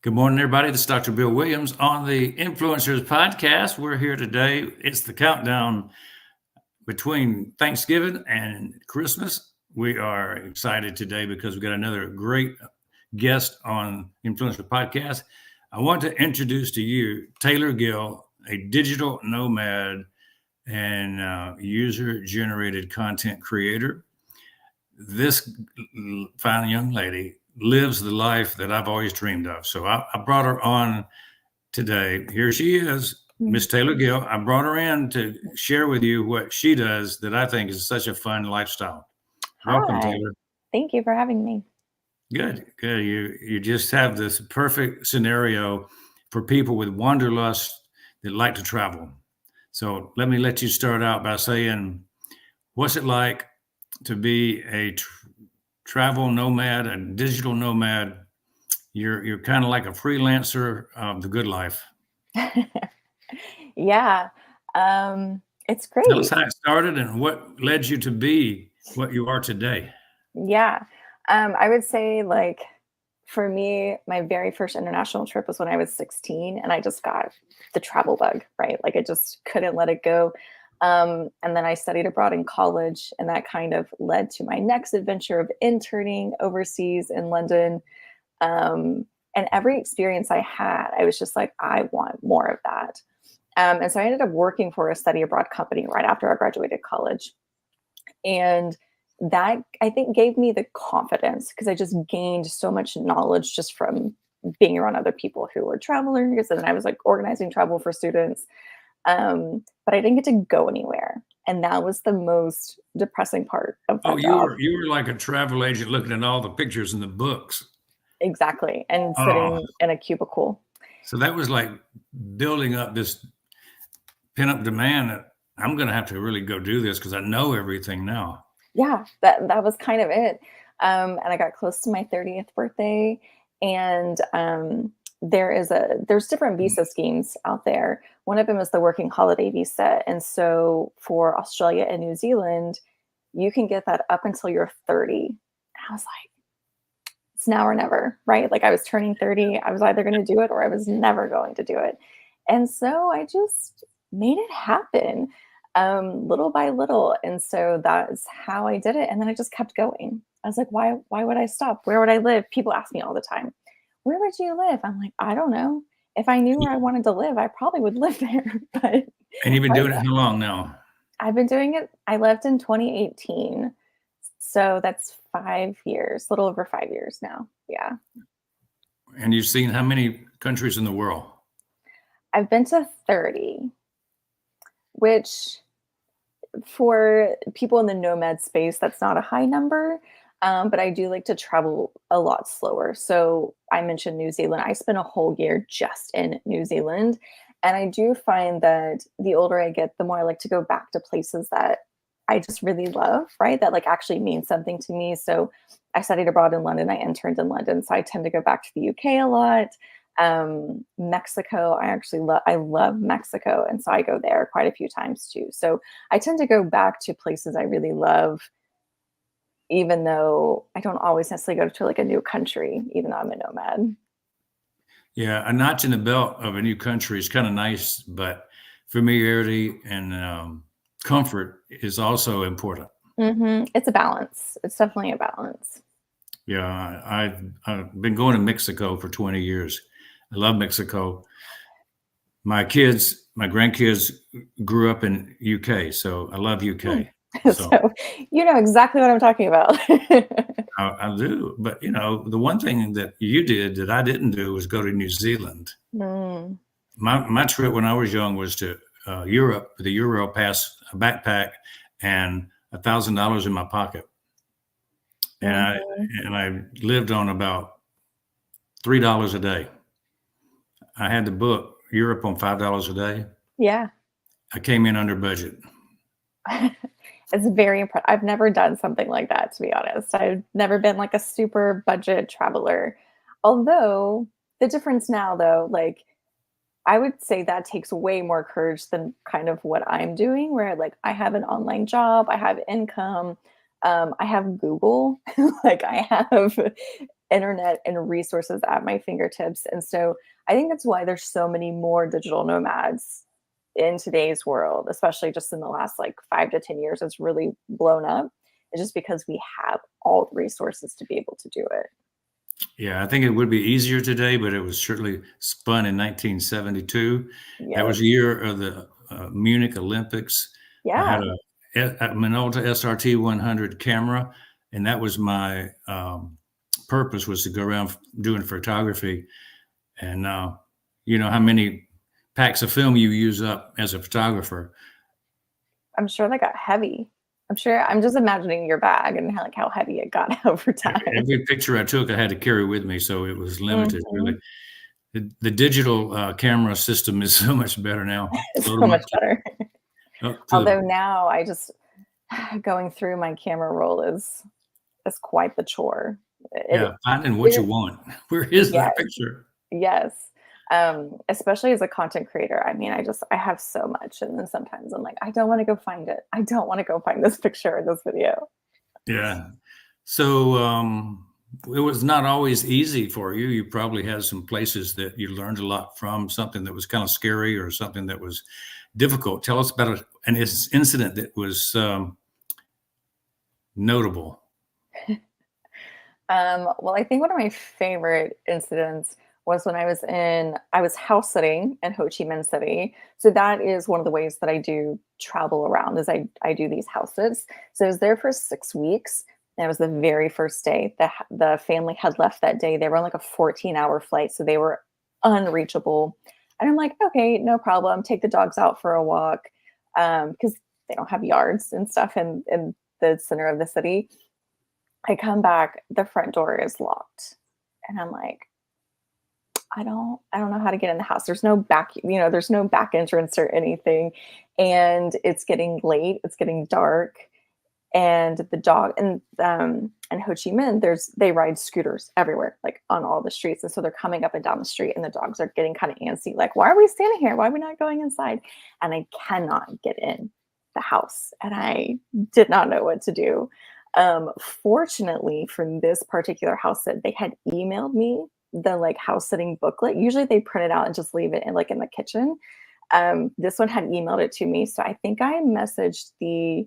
Good morning, everybody. This is Dr. Bill Williams on the Influencers Podcast. We're here today. It's the countdown between Thanksgiving and Christmas. We are excited today because we've got another great guest on Influencer Podcast. I want to introduce to you Tayler Gill, a digital nomad and user-generated content creator. This fine young lady lives the life that I've always dreamed of. So I brought her on today. Here she is, Miss Tayler Gill. I brought her in to share with you what she does that I think is such a fun lifestyle. Welcome, Hi. Tayler. Thank you for having me. Good. You just have this perfect scenario for people with wanderlust that like to travel. So let you start out by saying, what's it like to be a travel nomad, a digital nomad? You're kind of like a freelancer of the good life. Yeah, it's Tell us great. how it started and what led you to be what you are today. Yeah. I would say, like, for me, my very first international trip was when I was 16, and I just got the travel bug, right? Like, I just couldn't let it go. And then I studied abroad in college, and that kind of led to my next adventure of interning overseas in London. And every experience I had, I was just like, I want more of that. And so I ended up working for a study abroad company right after I graduated college. And that, I think, gave me the confidence because I just gained so much knowledge just from being around other people who were travelers. And then I was like organizing travel for students. But I didn't get to go anywhere. And that was the most depressing part of Oh, that job. you were like a travel agent looking at all the pictures in the books. Exactly. And Oh, sitting in a cubicle. so that was like building up this pent-up demand that I'm going to have to really go do this because I know everything now. Yeah, that was kind of it. And I got close to my 30th birthday, and there's different visa schemes out there. One of them is the working holiday visa, and so for Australia and New Zealand, you can get that up until you're 30. And I was like, it's now or never, right? Like I was turning 30, I was either going to do it or I was never going to do it. And so I just made it happen little by little. And so that's how I did it. And then I just kept going. I was like, why would I stop? Where would I live? People ask me all the time, where would you live? I'm like, I don't know. If I knew where I wanted to live, I probably would live there. But And you've been right doing it now, how long now? I've been doing it. I left in 2018. So that's 5 years, a little over 5 years now. Yeah. And you've seen how many countries in the world? I've been to 30, which for people in the nomad space, that's not a high number. But I do like to travel a lot slower. So I mentioned New Zealand. I spent a whole year just in New Zealand. And I do find that the older I get, the more I like to go back to places that I just really love, right? That like actually means something to me. So I studied abroad in London. I interned in London. So I tend to go back to the UK a lot. Mexico, I love Mexico. And so I go there quite a few times too. So I tend to go back to places I really love, even though I don't always necessarily go to like a new country, even though I'm a nomad. Yeah, a notch in the belt of a new country is kind of nice, but familiarity and comfort is also important. It's a balance. It's definitely a balance. Yeah, I've been going to Mexico for 20 years. I love Mexico. My grandkids grew up in UK, so I love Hmm. UK. So So you know exactly what I'm talking about. I do. But the one thing that you did that I didn't do was go to New Zealand. Mm. My trip when I was young was to Europe, the Euro pass, a backpack, and $1,000 in my pocket, and I Mhm. and I lived on about $3 a day. I had to book Europe on $5 a day. Yeah. I came in under budget. It's very impressive. I've never done something like that, to be honest. I've never been like a super budget traveler. Although the difference now, though, like I would say that takes way more courage than kind of what I'm doing, where like I have an online job, I have income, I have Google, like I have internet and resources at my fingertips. And so I think that's why there's so many more digital nomads in today's world, especially just in the last like 5 to 10 years. It's really blown up. It's just because we have all the resources to be able to do it. Yeah, I think it would be easier today, but it was certainly spun in 1972. That was Yes. the year of the Munich Olympics. I had Yeah. a Minolta SRT 100 camera, and that was my purpose, was to go around doing photography. And you know how many packs of film you use up as a photographer. I'm sure that got heavy. I'm just imagining your bag and how, like, how heavy it got over time. Every picture I took, I had to carry with me, so it was limited, really. Mhm. The digital camera system is so much better now. It's Load so 'em much better. up to Although the now I just going through my camera roll is quite the chore. yeah, It finding what you it want. Where is yes, that picture? yes. Especially as a content creator. I mean, I have so much, and then sometimes I'm like, I don't want to go find it. I don't want to go find this picture or this video. Yeah. So, it was not always easy for you. You probably had some places that you learned a lot from, something that was kind of scary or something that was difficult. Tell us about an incident that was notable. Well, I think one of my favorite incidents was when I was house sitting in Ho Chi Minh City. So that is one of the ways that I do travel around is I do these house sits. So I was there for 6 weeks. And it was the very first day. The family had left that day. They were on like a 14-hour flight. So they were unreachable. And I'm like, okay, no problem. Take the dogs out for a walk. Because they don't have yards and stuff in the center of the city. I come back, the front door is locked. And I'm like, I don't know how to get in the house. There's no back, there's no back entrance or anything. And it's getting late, it's getting dark. And the dog and Ho Chi Minh, they ride scooters everywhere, like on all the streets. And so they're coming up and down the street and the dogs are getting kind of antsy, like, why are we standing here? Why are we not going inside? And I cannot get in the house. And I did not know what to do. Fortunately, for this particular house sit, they had emailed me the like house sitting booklet. Usually they print it out and just leave it in like in the kitchen. This one had emailed it to me, so I think I messaged the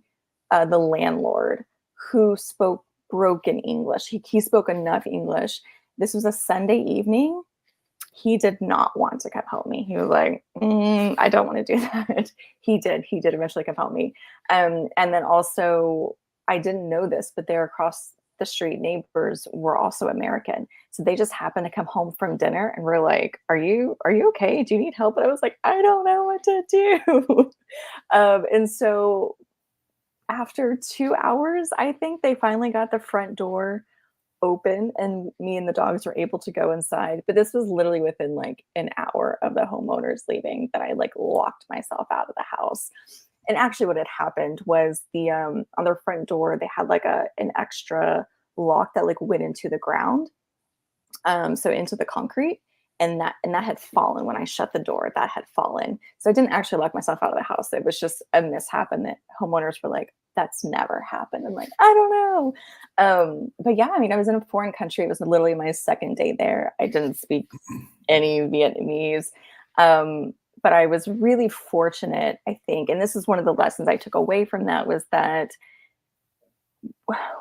landlord who spoke broken English. He spoke enough English. This was a Sunday evening. He did not want to come help me. He was like, I don't want to do that. He did. He did eventually come help me. And then also, I didn't know this, but their across the street neighbors were also American. So they just happened to come home from dinner and were like, are you okay? Do you need help? And I was like, I don't know what to do. And so after 2 hours, I think they finally got the front door open and me and the dogs were able to go inside. But this was literally within like an hour of the homeowners leaving that I like locked myself out of the house. And actually what had happened was the on their front door, they had like an extra lock that like went into the ground. So into the concrete. And that had fallen when I shut the door. That had fallen. So I didn't actually lock myself out of the house. It was just a mishap, and that homeowners were like, "That's never happened." I'm like, I don't know. But yeah, I mean, I was in a foreign country. It was literally my second day there. I didn't speak any Vietnamese. But I was really fortunate, I think, and this is one of the lessons I took away from that was that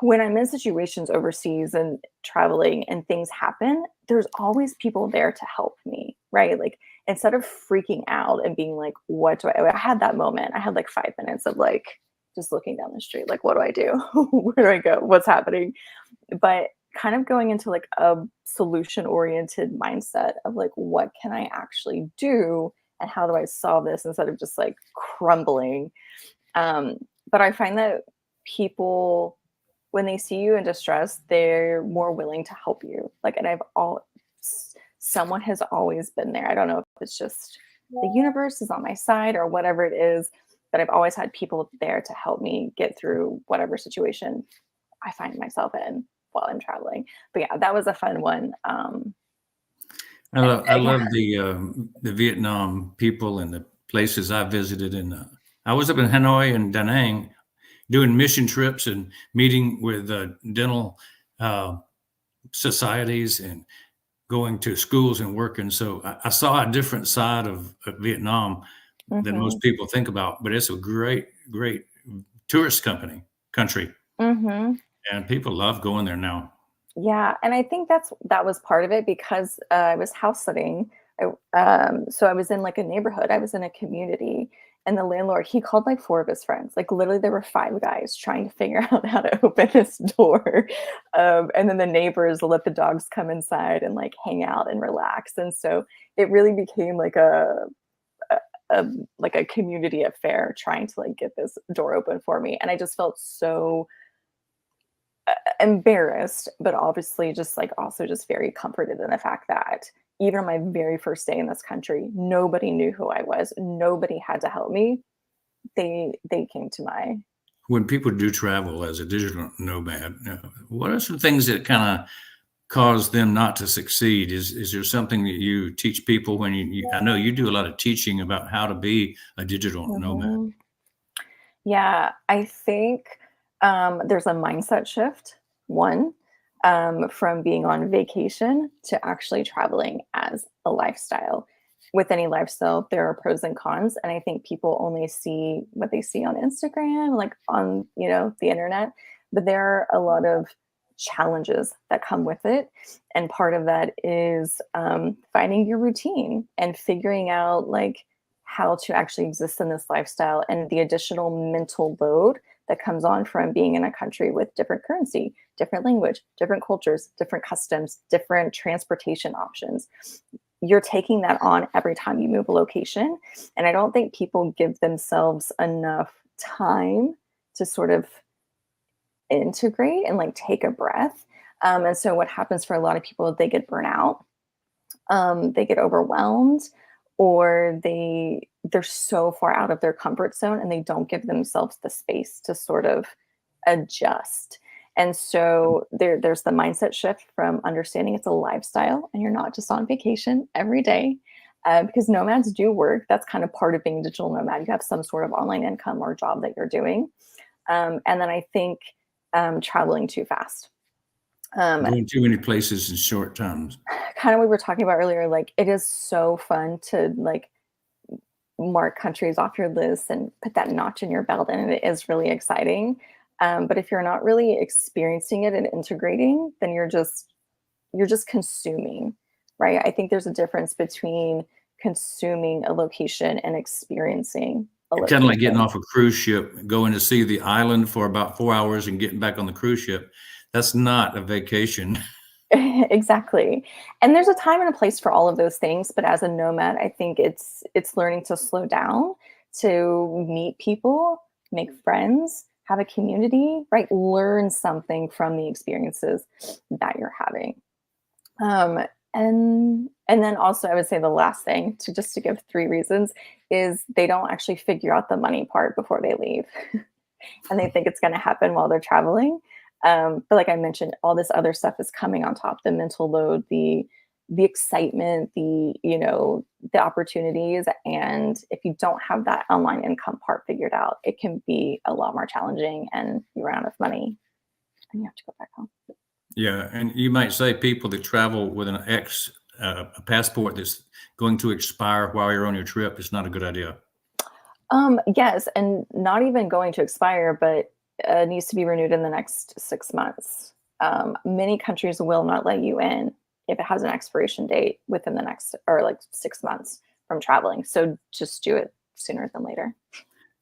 when I'm in situations overseas and traveling and things happen, there's always people there to help me, right? Like instead of freaking out and being like, what do I had that moment. I had like 5 minutes of like just looking down the street, like, what do I do? Where do I go? What's happening? But kind of going into like a solution oriented mindset of like, what can I actually do? And how do I solve this instead of just like crumbling? But I find that people, when they see you in distress, they're more willing to help you. Like, and someone has always been there. I don't know if it's just the universe is on my side or whatever it is, but I've always had people there to help me get through whatever situation I find myself in while I'm traveling. But yeah, that was a fun one. I Yeah. love the Vietnam people and the places I visited. And I was up in Hanoi and Da Nang doing mission trips and meeting with dental societies and going to schools and working. So I saw a different side of Vietnam than Mhm. most people think about. But it's a great, great tourist country, Mhm. and people love going there now. Yeah, and I think that was part of it because, I was house sitting. So I was in, like, a neighborhood, I was in a community, and the landlord, he called, like, 4 of his friends. Like, literally, there were 5 guys trying to figure out how to open this door, and then the neighbors let the dogs come inside and, like, hang out and relax, and so it really became like a like a community affair trying to, like, get this door open for me, and I just felt so embarrassed, but obviously just like also just very comforted in the fact that even on my very first day in this country, nobody knew who I was. Nobody had to help me. They came to my When people do travel as a digital nomad, what are some things that kind of cause them not to succeed? Is there something that you teach people when I know you do a lot of teaching about how to be a digital nomad. Mhm. Yeah, I think, there's a mindset shift, one, from being on vacation to actually traveling as a lifestyle. With any lifestyle, there are pros and cons, and I think people only see what they see on Instagram, like on, the internet, but there are a lot of challenges that come with it, and part of that is, finding your routine and figuring out, like, how to actually exist in this lifestyle and the additional mental load that comes on from being in a country with different currency, different language, different cultures, different customs, different transportation options. You're taking that on every time you move a location. And I don't think people give themselves enough time to sort of integrate and like take a breath. And so what happens for a lot of people, they get burnt out, they get overwhelmed, or they're so far out of their comfort zone and they don't give themselves the space to sort of adjust. And so there's the mindset shift from understanding it's a lifestyle and you're not just on vacation every day. Because nomads do work. That's kind of part of being a digital nomad. You have some sort of online income or job that you're doing. And then I think traveling too fast. Um, Going too many places in short times. Kind of what we were talking about earlier, like it is so fun to like mark countries off your list and put that notch in your belt, and it is really exciting. But if you're not really experiencing it and integrating, then you're just consuming, right? I think there's a difference between consuming a location and experiencing a Kind of like getting location. off a cruise ship, going to see the island for about 4 hours and getting back on the cruise ship. That's not a vacation. Exactly. And there's a time and a place for all of those things, but as a nomad, I think it's learning to slow down, to meet people, make friends, have a community, right? Learn something from the experiences that you're having. Um, and then also I would say the last thing to give 3 reasons is they don't actually figure out the money part before they leave. And they think it's going to happen while they're traveling. But like I mentioned, all this other stuff is coming on top: the mental load, the excitement, the opportunities. And if you don't have that online income part figured out, it can be a lot more challenging, and you run out of money and you have to go back home. Yeah, and you might say people that travel with a passport that's going to expire while you're on your trip is not a good idea. Yes, and not even going to expire, but needs to be renewed in the next 6 months. Many countries will not let you in if it has an expiration date within the next or like 6 months from traveling. So just do it sooner than later.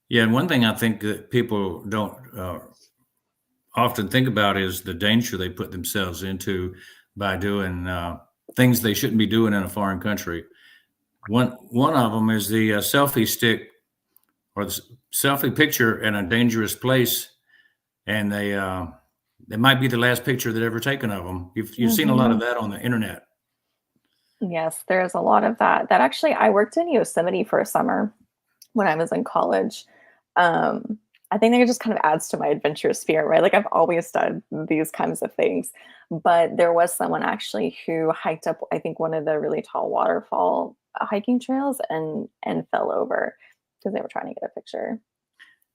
Yeah, and one thing I think that people don't often think about is the danger they put themselves into by doing things they shouldn't be doing in a foreign country. One of them is the selfie stick or the selfie picture in a dangerous place, and they might be the last picture that ever taken of them. You've seen a lot of Hmm. that on the internet. Yes, there's a lot of that. That actually, I worked in Yosemite for a summer when I was in college. Um, I think that it just kind of adds to my adventurous spirit, right? Like I've always done these kinds of things, but there was someone actually who hiked up, I think, one of the really tall waterfall hiking trails and fell over because they were trying to get a picture.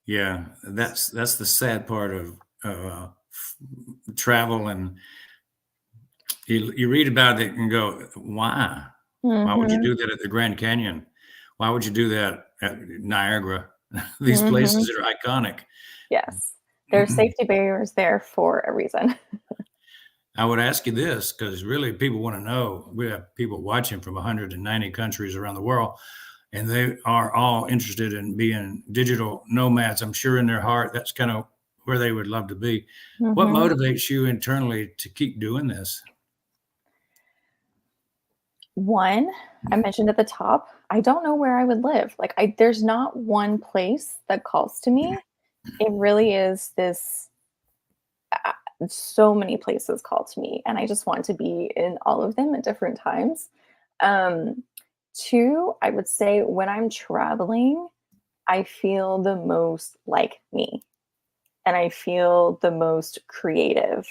Yeah, that's the sad part of travel, and You read about it and go, why? Why would you Mhm. do that at the Grand Canyon? Why would you do that at Niagara? These places Mhm. that are iconic. Yes. There's safety barriers there for a reason. I would ask you this because really people want to know. We have people watching from 190 countries around the world, and they are all interested in being digital nomads. I'm sure in their heart that's kind of where they would love to be. What Mhm. motivates you internally to keep doing this? One, I mentioned at the top, I don't know where I would live. Like, there's not one place that calls to me. It really is this uh, so many places call to me, and I just want to be in all of them at different times. Um, Two, I would say when I'm traveling, I feel the most like me and I feel the most creative.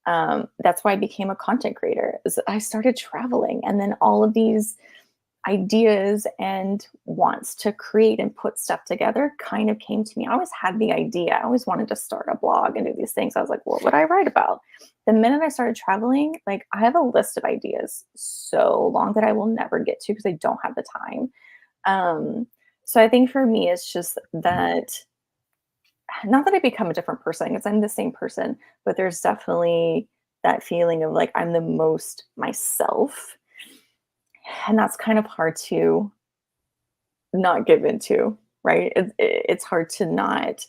That's why I became a content creator. Is I started traveling, and then all of these ideas and wants to create and put stuff together kind of came to me. I always had the idea. I always wanted to start a blog and do these things. I was like, what would I write about? The minute I started traveling, like I have a list of ideas so long that I will never get to because I don't have the time. Um, so I think for me, it's just that not that I become a different person because I'm the same person, but there's definitely that feeling of like I'm the most myself. And that's kind of hard to not give into, right? It's hard to not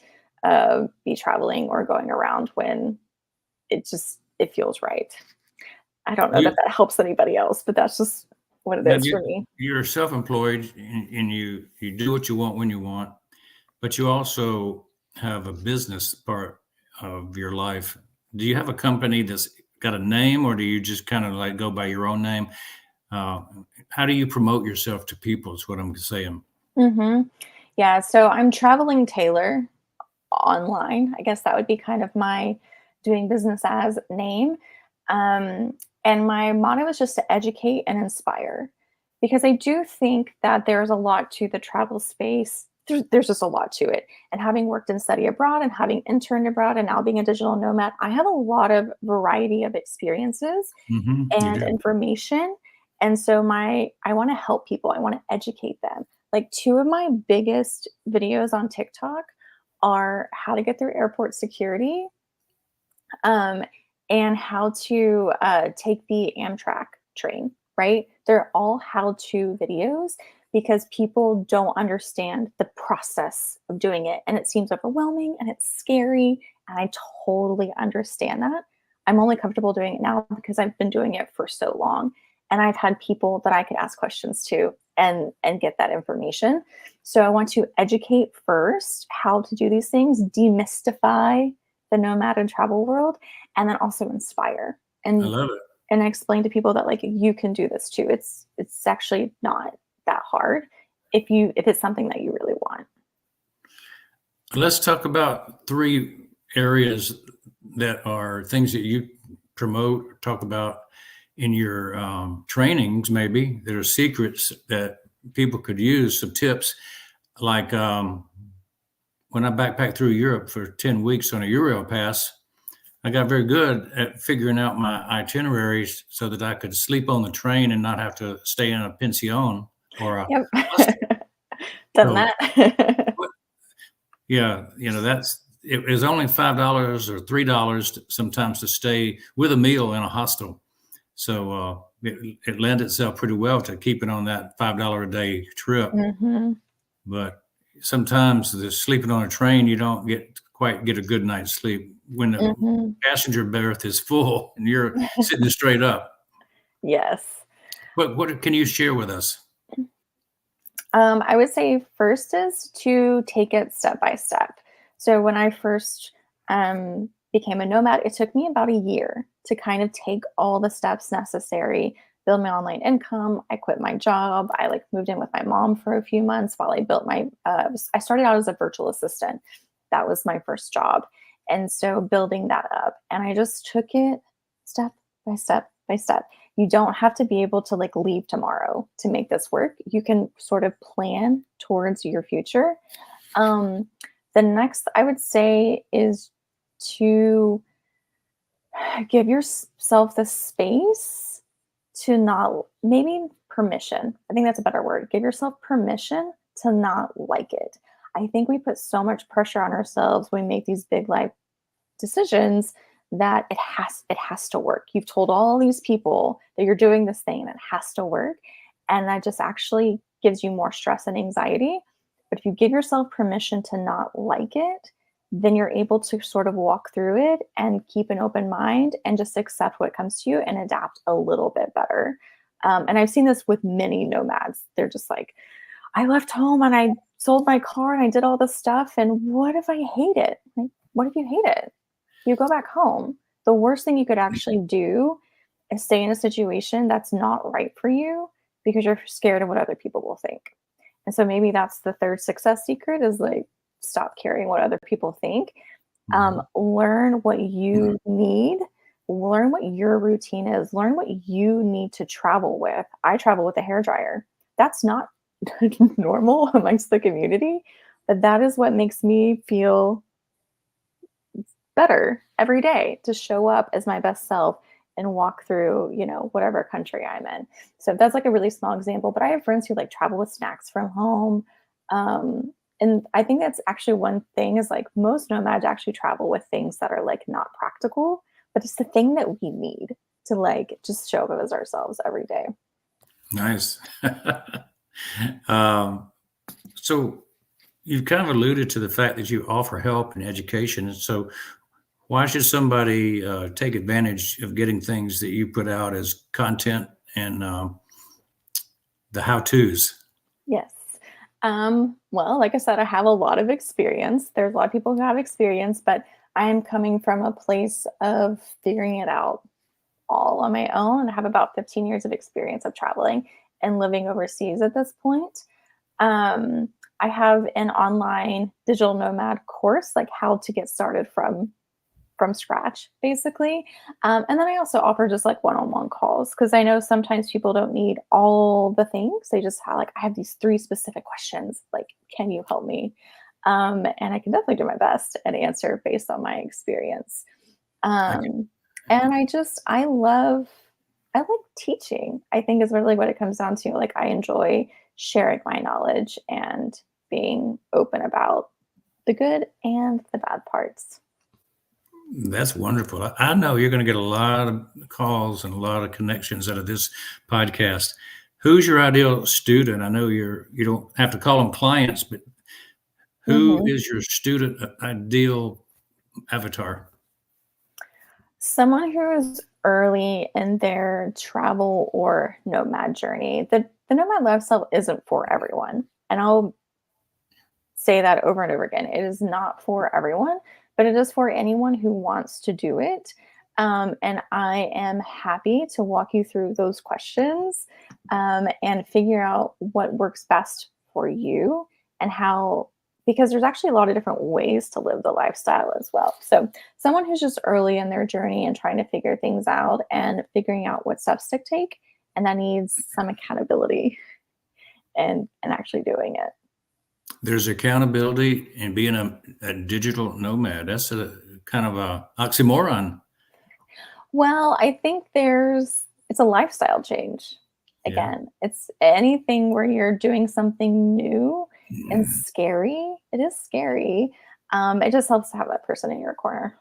be traveling or going around when it feels right. I don't know that You that helps anybody else, but that's just what it now is you for me. you're self-employed and you do what you want when you want, but you also have a business part of your life. Do you have a company that's got a name, or do you just kind of like go by your own name? Uh, how do you promote yourself to people? Is what I'm saying. Hmm. Yeah, so I'm traveling Taylor online. I guess that would be kind of my doing business as name. Um, and my motto is just to educate and inspire because I do think that there's a lot to the travel space. There's just a lot to it. And having worked and study abroad and having interned abroad and now being a digital nomad, I have a lot of variety of experiences You and do. information. And so I want to help people. I want to educate them. Like two of my biggest videos on TikTok are how to get through airport security, um, and how to take the Amtrak train, right? They're all how-to videos because people don't understand the process of doing it. And it seems overwhelming and it's scary. And I totally understand that. I'm only comfortable doing it now because I've been doing it for so long. And I've had people that I could ask questions to and get that information. So I want to educate first how to do these things, demystify the nomad and travel world, and then also inspire I and love it. explain to people that like you can do this too. It's actually not that hard if it's something that you really want. Let's talk about three areas that are things that you promote, talk about in your trainings, maybe that are secrets that people could use. Some tips, like when I backpacked through Europe for 10 weeks on a Euro pass, I got very good at figuring out my itineraries so that I could sleep on the train and not have to stay in a pension or a Yep. hostel. Done So, that. yeah, that's it is only $5 or $3 sometimes to stay with a meal in a hostel. So it lent itself pretty well to keeping on that $5 a day trip. Hmm. But sometimes the sleeping on a train, you don't quite get a good night's sleep when the Hmm. passenger berth is full and you're sitting straight up. Yes. What can you share with us? I would say first is to take it step by step. So when I first became a nomad, it took me about a year to kind of take all the steps necessary, build my online income. I quit my job. I like moved in with my mom for a few months while I built my. I started out as a virtual assistant. That was my first job, and so building that up, and I just took it step by step by step. You don't have to be able to like leave tomorrow to make this work. You can sort of plan towards your future. Um, the next I would say is to Give yourself the space to not, maybe permission. I think that's a better word. Give yourself permission to not like it. I think we put so much pressure on ourselves when we make these big life decisions that it has to work. You've told all these people that you're doing this thing and it has to work. And that just actually gives you more stress and anxiety. But if you give yourself permission to not like it, then you're able to sort of walk through it and keep an open mind and just accept what comes to you and adapt a little bit better. And I've seen this with many nomads. They're just like, I left home and I sold my car and I did all this stuff. And what if I hate it? Like, what if you hate it? You go back home. The worst thing you could actually do is stay in a situation that's not right for you because you're scared of what other people will think. And so maybe that's the third success secret is like, stop caring what other people think. Learn what you need. Learn what your routine is. Learn what you need to travel with. I travel with a hairdryer. That's not normal amongst the community, but that is what makes me feel better every day to show up as my best self and walk through, whatever country I'm in. So that's like a really small example, but I have friends who like travel with snacks from home. And I think that's actually one thing is like most nomads actually travel with things that are like not practical, but it's the thing that we need to like just show up as ourselves every day. Nice. So you've kind of alluded to the fact that you offer help and education. And so why should somebody take advantage of getting things that you put out as content and the how-tos? Yes. Well, like I said, I have a lot of experience. There's a lot of people who have experience, but I am coming from a place of figuring it out all on my own. I have about 15 years of experience of traveling and living overseas at this point. I have an online digital nomad course, like how to get started from scratch, basically. And then I also offer just like one-on-one calls because I know sometimes people don't need all the things. They just have like, I have these 3 specific questions. Like, can you help me? And I can definitely do my best and answer based on my experience. And I like teaching, I think is really what it comes down to. Like, I enjoy sharing my knowledge and being open about the good and the bad parts. That's wonderful. I know you're going to get a lot of calls and a lot of connections out of this podcast. Who's your ideal student? I know you don't have to call them clients, but who Mhm. is your student ideal avatar? Someone who is early in their travel or nomad journey. The nomad lifestyle isn't for everyone. And I'll say that over and over again. It is not for everyone, but it is for anyone who wants to do it. And I am happy to walk you through those questions and figure out what works best for you and how, because there's actually a lot of different ways to live the lifestyle as well. So, someone who's just early in their journey and trying to figure things out and figuring out what steps to take, and that needs some accountability and actually doing it. There's accountability in being a digital nomad. That's a kind of a oxymoron. Well, I think it's a lifestyle change. Yeah. Again, it's anything where you're doing something new and Mm. scary. It is scary. It just helps to have that person in your corner.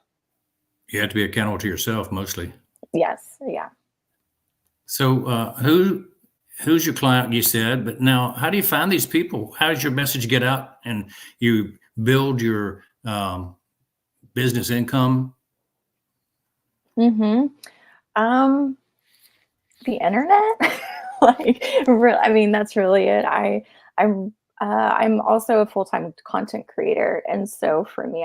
You have to be accountable to yourself mostly. Yes. Yeah. So who's your client, you said, but now how do you find these people? How does your message get out and you build your business income? Hmm. Um, the internet, I mean, that's really it. I'm also a full-time content creator, and so for me,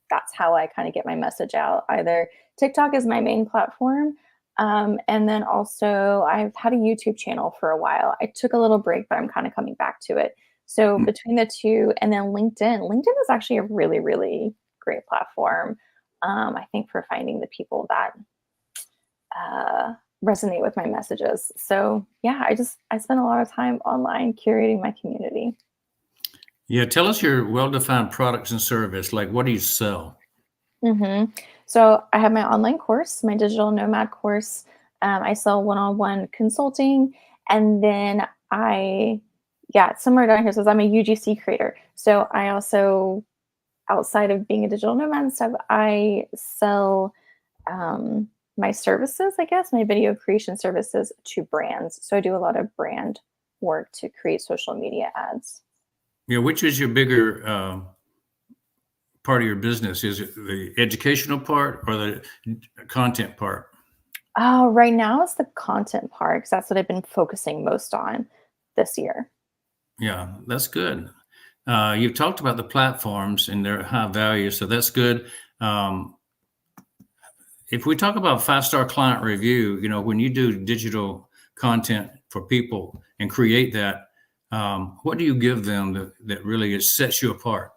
that's how I kind of get my message out. Either TikTok is my main platform, and then also I've had a YouTube channel for a while. I took a little break, but I'm kind of coming back to it. So between the two, and then LinkedIn is actually a really, really great platform. I think for finding the people that uh, resonate with my messages. So yeah, I spend a lot of time online curating my community. Yeah, tell us your well-defined products and service. Like, what do you sell? Hmm. So I have my online course, my digital nomad course. I sell one-on-one consulting, and then somewhere down here says I'm a UGC creator. So I also, outside of being a digital nomad and stuff, I sell my services, I guess, my video creation services to brands. So I do a lot of brand work to create social media ads. Yeah, which is your bigger part of your business? Is it the educational part or the content part? Oh, right now it's the content part because that's what I've been focusing most on this year. Yeah, that's good. You've talked about the platforms and their high value, so that's good. If we talk about five-star client review, when you do digital content for people and create that, what do you give them that really sets you apart?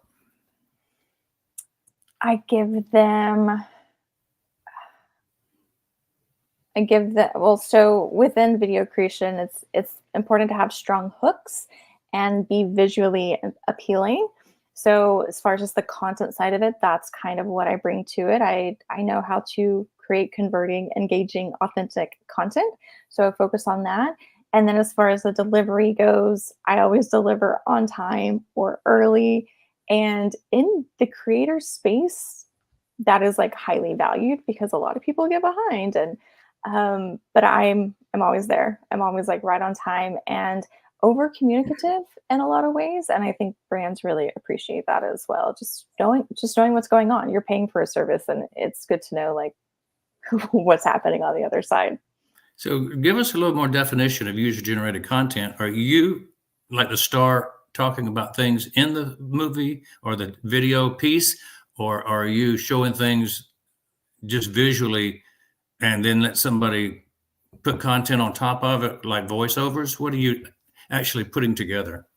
I give them so within video creation, it's important to have strong hooks and be visually appealing. So as far as just the content side of it, that's kind of what I bring to it. I know how to create converting, engaging, authentic content. So I focus on that. And then as far as the delivery goes, I always deliver on time or early. And in the creator space, that is like highly valued because a lot of people get behind, and but I'm always there. I'm always like right on time and over communicative in a lot of ways. And I think brands really appreciate that as well. Just knowing what's going on. You're paying for a service, and it's good to know like what's happening on the other side. So give us a little more definition of user-generated content. Are you like the star talking about things in the movie or the video piece, or are you showing things just visually and then let somebody put content on top of it, like voiceovers? What are you actually putting together?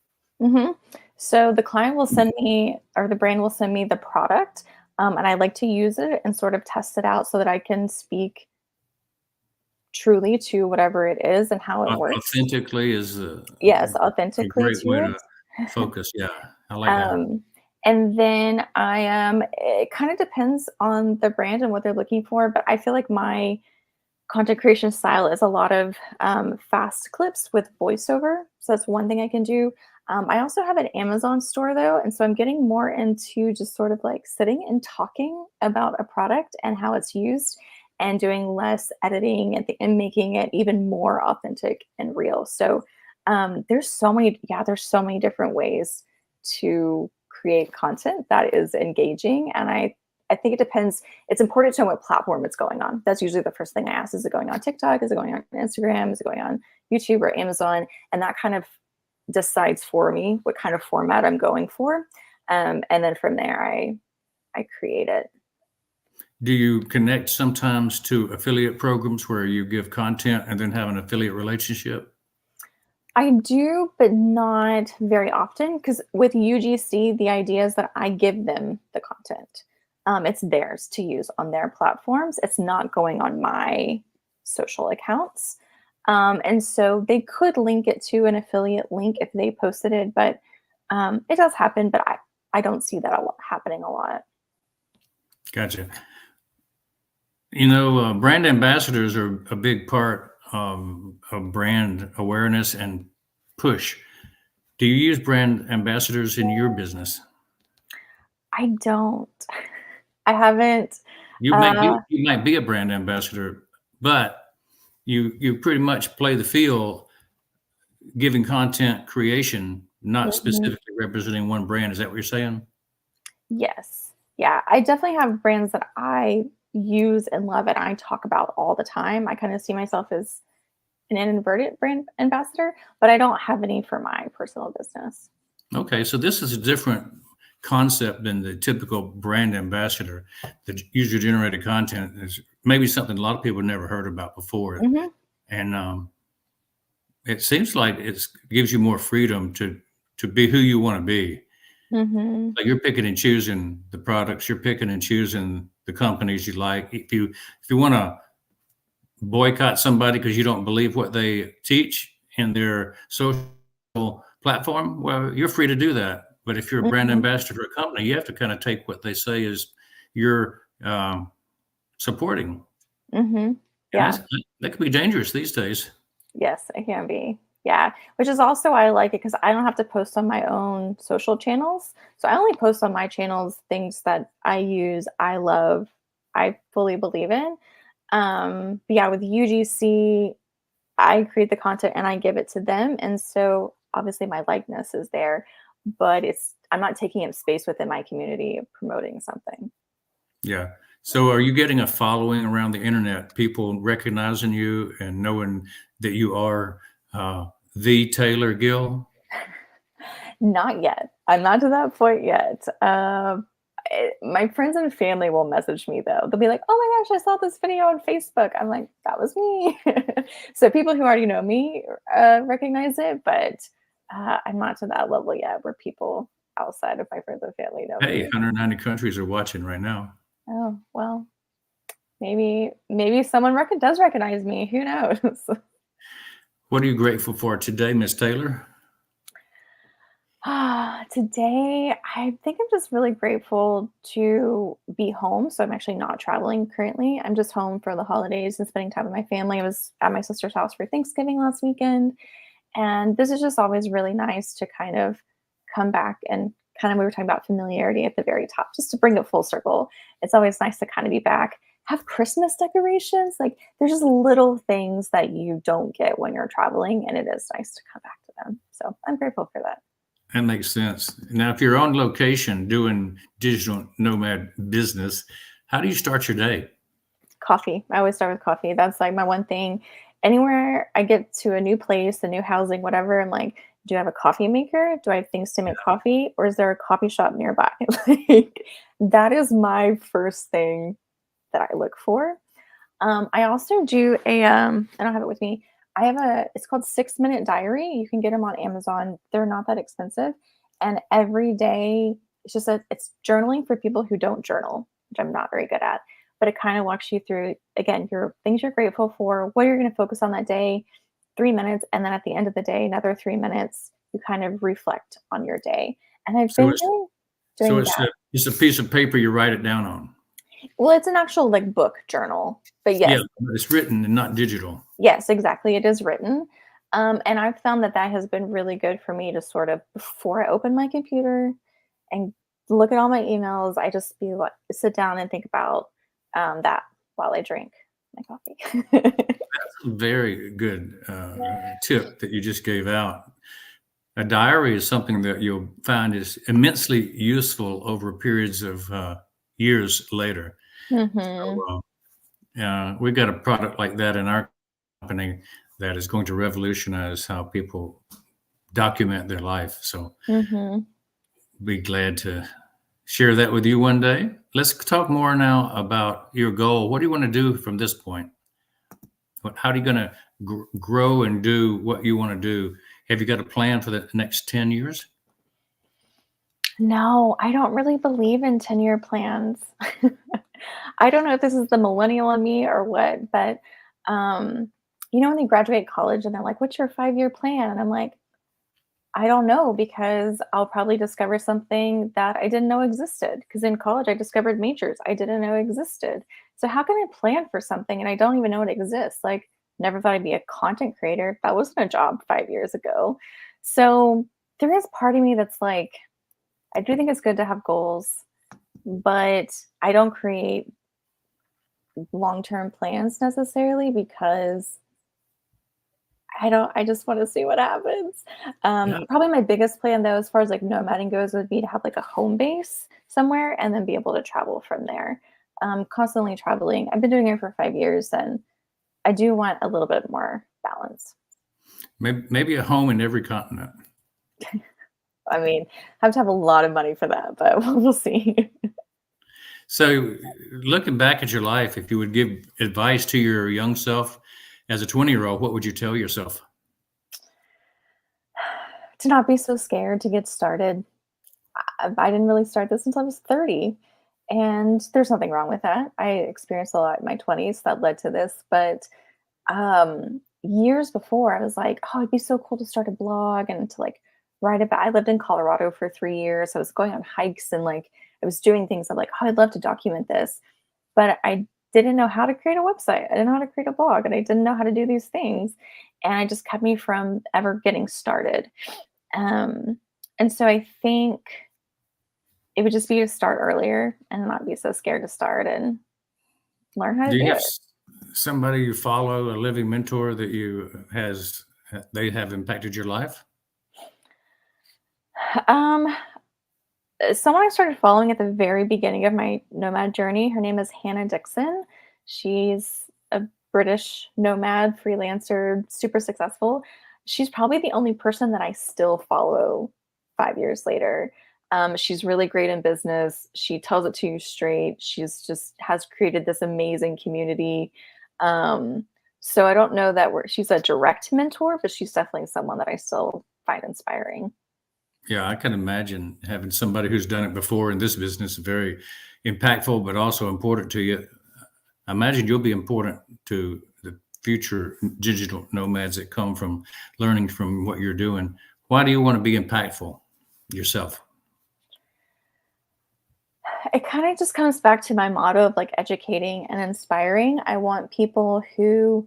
hmm So the client will send me, or the brand will send me the product, and I like to use it and sort of test it out so that I can speak truly to whatever it is and how it works. Authentically is Yes, a authentically great to way it. to focus. Yeah, I like that. Um, and then it kind of depends on the brand and what they're looking for, but I feel like my content creation style is a lot of fast clips with voiceover. So that's one thing I can do. I also have an Amazon store though. And so I'm getting more into just sort of like sitting and talking about a product and how it's used and doing less editing and making it even more authentic and real. So there's so many different ways to create content that is engaging. And I think it depends. It's important to know what platform it's going on. That's usually the first thing I ask. Is it going on TikTok? Is it going on Instagram? Is it going on YouTube or Amazon? And that kind of decides for me what kind of format I'm going for. And then from there, I create it. Do you connect sometimes to affiliate programs where you give content and then have an affiliate relationship? I do, but not very often because with UGC, the idea is that I give them the content. It's theirs to use on their platforms. It's not going on my social accounts. And so they could link it to an affiliate link if they posted it, but it does happen, but I don't see that happening a lot. Gotcha. Brand ambassadors are a big part of brand awareness and push. Do you use brand ambassadors in your business? I don't. I haven't. You might Uh, be you might be a brand ambassador, but you pretty much play the field giving content creation, not mhm. specifically representing one brand. Is that what you're saying? Yes. Yeah, I definitely have brands that I use and love and I talk about all the time. I kind of see myself as an inverted brand ambassador, but I don't have any for my personal business. Okay, so this is a different concept than the typical brand ambassador. The user-generated content is maybe something a lot of people have never heard about before, hmm and it seems like it gives you more freedom to be who you want to be. hmm Like you're picking and choosing the products, you're picking and choosing the companies you like. If you want to boycott somebody because you don't believe what they teach in their social platform, well, you're free to do that. But if you're a brand hmm ambassador for a company, you have to kind of take what they say as your supporting. Hmm. And Yeah. that could be dangerous these days. Yes, it can be. Yeah, which is also why I like it because I don't have to post on my own social channels. So I only post on my channels things that I use, I love, I fully believe in. But yeah, with UGC, I create the content and I give it to them, and so obviously my likeness is there, but it's I'm not taking up space within my community of promoting something. Yeah. So are you getting a following around the internet, people recognizing you and knowing that you are the Taylor Gill? Not yet. I'm not to that point yet. My friends and family will message me though. They'll be like, "Oh my gosh, I saw this video on Facebook." I'm like, "That was me." So people who already know me recognize it, but I'm not to that level yet where people outside of my friends and family know Hey, me. 190 countries are watching right now. Oh well, maybe someone does recognize me. Who knows? What are you grateful for today, Miss Taylor? Today, I think I'm just really grateful to be home. So I'm actually not traveling currently. I'm just home for the holidays and spending time with my family. I was at my sister's house for Thanksgiving last weekend. And this is just always really nice to kind of come back and kind of, we were talking about familiarity at the very top, just to bring it full circle. It's always nice to kind of be back, have Christmas decorations. Like there's just little things that you don't get when you're traveling. And it is nice to come back to them. So I'm grateful for that. That makes sense. Now, if you're on location doing digital nomad business, how do you start your day? Coffee. I always start with coffee. That's like my one thing. Anywhere I get to a new place, a new housing, whatever, I'm like, do I have a coffee maker? Do I have things to make coffee? Or is there a coffee shop nearby? Like, that is my first thing that I look for. I also do I don't have it with me. It's called 6 Minute Diary. You can get them on Amazon. They're not that expensive. And every day, it's journaling for people who don't journal, which I'm not very good at. But it kind of walks you through, again, your things you're grateful for, what you're going to focus on that day, 3 minutes. And then at the end of the day, another 3 minutes, you kind of reflect on your day. And I've So been it's really so doing it's that. it's a piece of paper you write it down on. Well, it's an actual like book journal. But Yeah, yes, but it's written and not digital. yes, exactly. It is written. And I've found that that has been really good for me to sort of, before I open my computer and look at all my emails, I just be like, sit down and think about that while I drink my coffee. Very good tip that you just gave out. A diary is something that you'll find is immensely useful over periods of years later. Hmm. So, we've got a product like that in our company that is going to revolutionize how people document their life. So, Hmm. be glad to share that with you one day. Let's talk more now about your goal. What do you want to do from this point? How are you going to grow and do what you want to do? Have you got a plan for the next 10 years? No, I don't really believe in 10-year plans. I don't know if this is the millennial in me or what, but um, when they graduate college and they're like, "What's your 5-year plan?" And I'm like, I don't know because I'll probably discover something that I didn't know existed. Because in college, I discovered majors I didn't know existed. So how can I plan for something and I don't even know it exists? Like, never thought I'd be a content creator. That wasn't a job 5 years ago. So there is part of me that's like, I do think it's good to have goals, but I don't create long-term plans necessarily because I just want to see what happens. Yeah. Probably my biggest plan though, as far as like nomading goes, would be to have like a home base somewhere and then be able to travel from there. Constantly traveling. I've been doing it for 5 years and I do want a little bit more balance. Maybe a home in every continent. I mean, I have to have a lot of money for that, but we'll see. So, looking back at your life, if you would give advice to your young self as a 20-year-old, what would you tell yourself? To not be so scared to get started. I didn't really start this until I was 30. And there's nothing wrong with that. I experienced a lot in my 20s that led to this. But years before, I was like, oh, it'd be so cool to start a blog and to like write about. I lived in Colorado for 3 years. I was going on hikes and like I was doing things. I'm like, oh, I'd love to document this. But I didn't know how to create a website. I didn't know how to create a blog, and I didn't know how to do these things. And it just kept me from ever getting started. Um, and so I think it would just be to start earlier and not be so scared to start and learn how to Do you do have it. somebody you follow, a living mentor that they have impacted your life? Um, Someone I started following at the very beginning of my nomad journey, her name is Hannah Dixon. She's a British nomad freelancer, super successful. She's probably the only person that I still follow 5 years later. She's really great in business. She tells it to you straight. She's just has created this amazing community. Um, so I don't know that she's a direct mentor, but she's definitely someone that I still find inspiring. Yeah, I can imagine having somebody who's done it before in this business, very impactful, but also important to you. I imagine you'll be important to the future digital nomads that come from learning from what you're doing. Why do you want to be impactful yourself? It kind of just comes back to my motto of like educating and inspiring. I want people who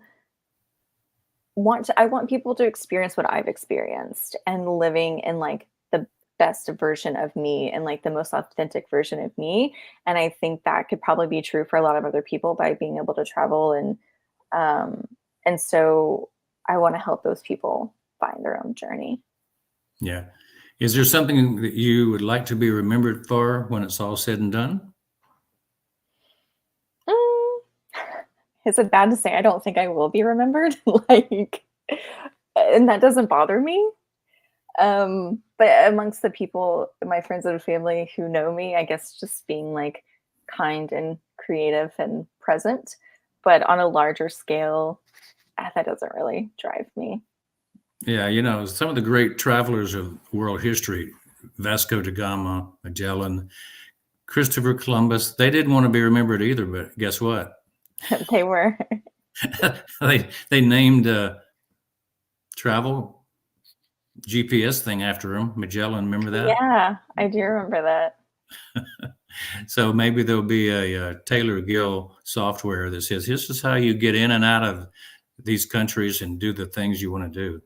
I want people to experience what I've experienced and living in like the best version of me and like the most authentic version of me. And I think that could probably be true for a lot of other people by being able to travel um and so I want to help those people find their own journey. Yeah. Is there something that you would like to be remembered for when it's all said and done? Mm, is it bad to say I don't think I will be remembered? Like, and that doesn't bother me. But amongst the people, my friends and family who know me, I guess just being like kind and creative and present, but on a larger scale, that doesn't really drive me. Yeah, you know, some of the great travelers of world history, Vasco da Gama, Magellan, Christopher Columbus, they didn't want to be remembered either, but guess what? They were, They named travel GPS thing after him, Magellan. Remember that? yeah, I do remember that. So maybe there'll be a Tayler Gill software that says this is how you get in and out of these countries and do the things you want to do.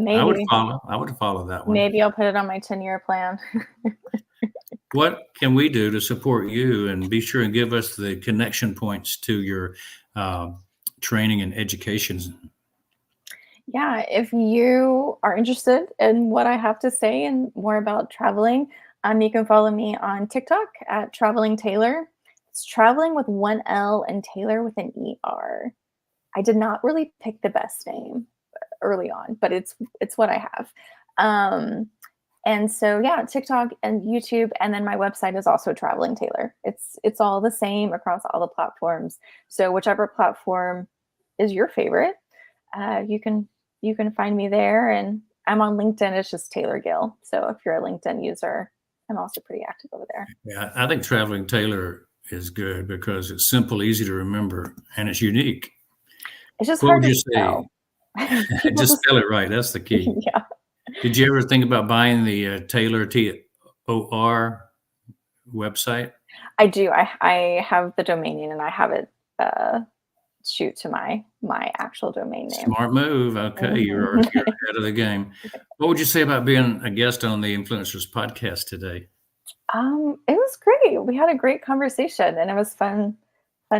I would Maybe, follow. I would follow that one. maybe I'll put it on my 10-year plan. What can we do to support you? And be sure and give us the connection points to your uh, training and education. Yeah, if you are interested in what I have to say and more about traveling, you can follow me on TikTok at Traveling Taylor. It's traveling with one L and Taylor with an ER. I did not really pick the best name early on, but it's what I have. Um, and so yeah, TikTok and YouTube, and then my website is also Traveling Taylor. It's all the same across all the platforms. So whichever platform is your favorite, you can find me there. And I'm on LinkedIn. It's just Taylor Gill. So if you're a LinkedIn user, I'm also pretty active over there. Yeah, I think Traveling Taylor is good because it's simple, easy to remember, and it's unique. It's just What hard would to you say? spell. People Just just spell it right. That's the key. yeah. Did you ever think about buying the Taylor TOR website? I do. I have the domain name and I have it shoot to my actual domain name. Smart move. Okay, you're Mhm. ahead of the game. What would you say about being a guest on the Influencers podcast today? It was great. We had a great conversation and it was fun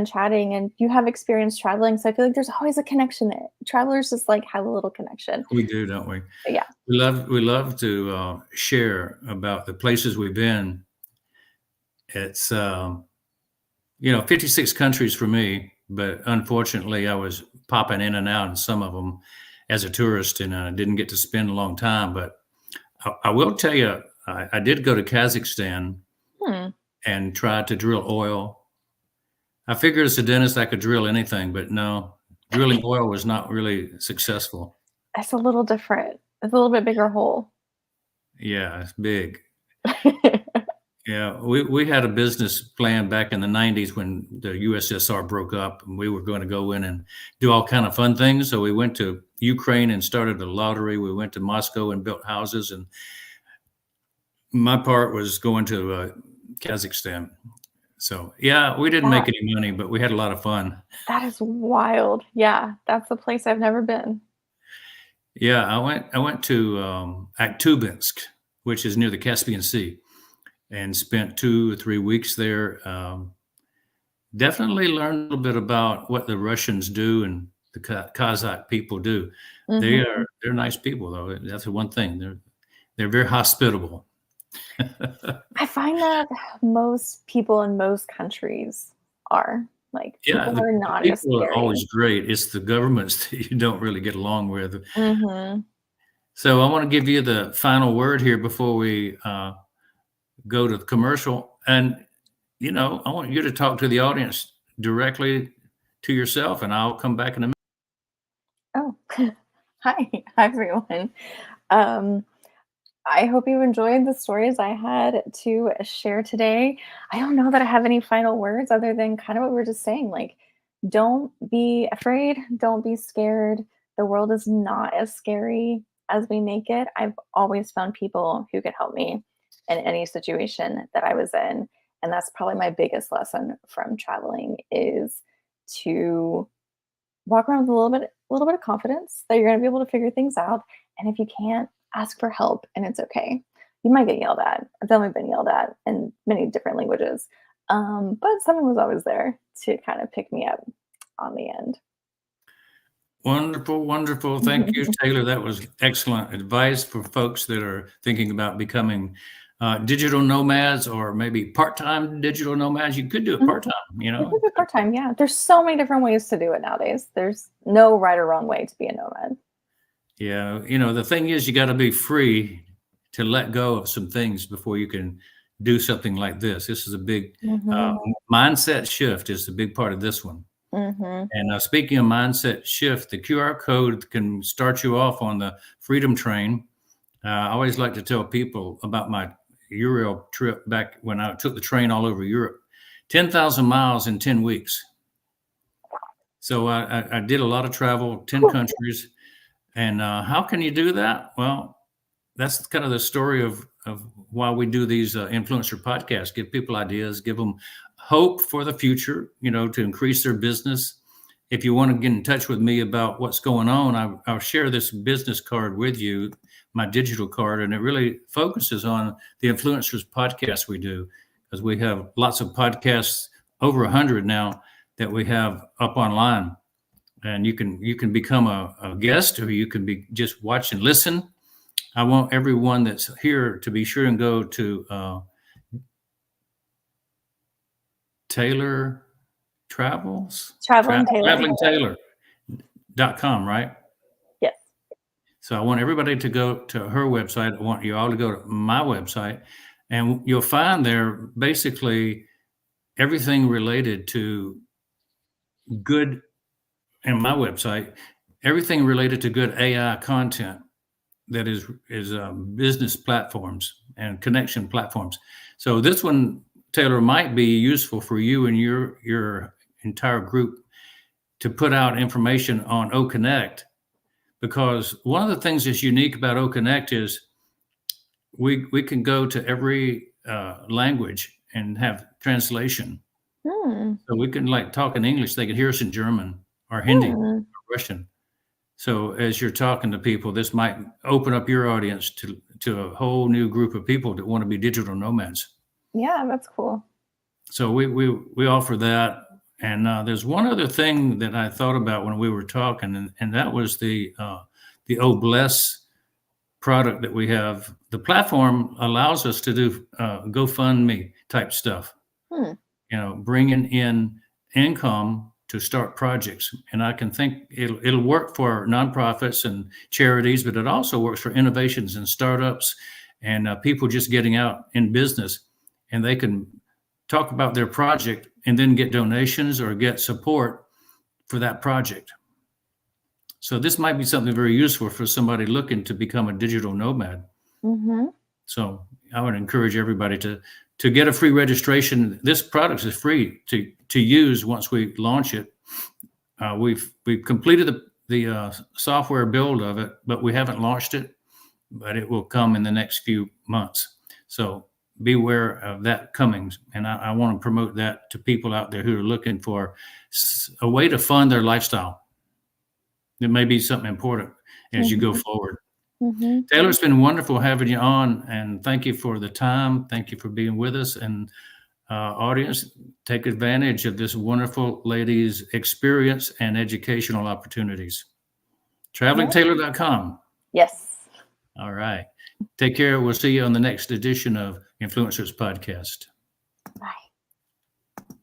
chatting. And you have experience traveling, so I feel like there's always a connection there. Travelers just like have a little connection. We do, don't we? But yeah, We love to share about the places we've been. It's 56 countries for me, but unfortunately, I was popping in and out in some of them as a tourist, and I didn't get to spend a long time. But I will tell you, I did go to Kazakhstan hmm, and try to drill oil. I figured as a dentist I could drill anything, but no, drilling oil was not really successful. it's a little different. It's a little bit bigger hole. Yeah, it's big. Yeah, we had a business plan back in the 90s when the USSR broke up, and we were going to go in and do all kind of fun things. So we went to Ukraine and started a lottery. We went to Moscow and built houses, and my part was going to Kazakhstan. So yeah, we didn't make That any money, but we had a lot of fun. that is wild. Yeah, that's a place I've never been. Yeah, I went to Aktubinsk, which is near the Caspian Sea, and spent 2 or 3 weeks there. Definitely learned a little bit about what the Russians do and the Kazakh people do. Mhm. They're nice people though. That's the one thing. They're very hospitable. I find that most people in most countries are. Like, Yeah, people are the not as people are scary. always great. It's the governments that you don't really get along with. Mhm. So I want to give you the final word here before we go to the commercial. And I want you to talk to the audience directly to yourself, and I'll come back in a minute. Oh, hi. Hi, everyone. Um, I hope you enjoyed the stories I had to share today. I don't know that I have any final words other than kind of what we were just saying. Like, don't be afraid, don't be scared. The world is not as scary as we make it. I've always found people who could help me in any situation that I was in. And that's probably my biggest lesson from traveling is to walk around with a little bit of confidence that you're going to be able to figure things out. And if you can't, ask for help and it's okay. You might get yelled at. I've definitely been yelled at in many different languages. But someone was always there to kind of pick me up on the end. Wonderful, wonderful. Thank you, Taylor. That was excellent advice for folks that are thinking about becoming digital nomads or maybe part-time digital nomads. You could do it Mhm. part-time, you You know. can do part time, yeah. There's so many different ways to do it nowadays. There's no right or wrong way to be a nomad. Yeah, the thing is, you got to be free to let go of some things before you can do something like this. This is a big uh, Hmm. mindset shift. Is a big part of this one. Hmm. And speaking of mindset shift, the QR code can start you off on the Freedom Train. I always like to tell people about my Euro trip back when I took the train all over Europe, 10,000 miles in 10 weeks. So I did a lot of travel, 10 countries. And how can you do that? Well, that's kind of the story of why we do these influencer podcasts, give people ideas, give them hope for the future, to increase their business. If you want to get in touch with me about what's going on, I'll share this business card with you, my digital card, and it really focuses on the influencers podcast we do, because we have lots of podcasts, over 100 now, that we have up online. And you can become a guest, or you can be just watch and listen. I want everyone that's here to be sure and go to Taylor Travels, Traveling Taylor. travelingtaylor.com, right? Yes. So I want everybody to go to her website. I want you all to go to my website, and you'll find there basically everything related to good, and my website, everything related to good AI content that is business platforms and connection platforms. So this one, Taylor, might be useful for you and your entire group to put out information on OConnect, because one of the things that's unique about OConnect is we can go to every language and have translation. Hmm. So we can like talk in English, they can hear us in German or Hindi Hmm. or Russian. So as you're talking to people, this might open up your audience to a whole new group of people that want to be digital nomads. Yeah, that's cool. So we offer that. And there's one other thing that I thought about when we were talking, and that was the Obless product that we have. The platform allows us to do GoFundMe type stuff, Hmm. bringing in income to start projects. And I can think it'll work for nonprofits and charities, but it also works for innovations and startups and people just getting out in business. And they can talk about their project and then get donations or get support for that project. So this might be something very useful for somebody looking to become a digital nomad. Hmm. So I would encourage everybody to get a free registration. This product is free to use once we launch it. We've completed the software build of it, but we haven't launched it. But it will come in the next few months. So beware of that coming. And I want to promote that to people out there who are looking for a way to fund their lifestyle. It may be something important as you go forward. Tayler, it's been wonderful having you on, and thank you for the time. Thank you for being with us. And audience, take advantage of this wonderful lady's experience and educational opportunities. TravelingTayler.com. Yes. All right. Take care. We'll see you on the next edition of Influencers Podcast.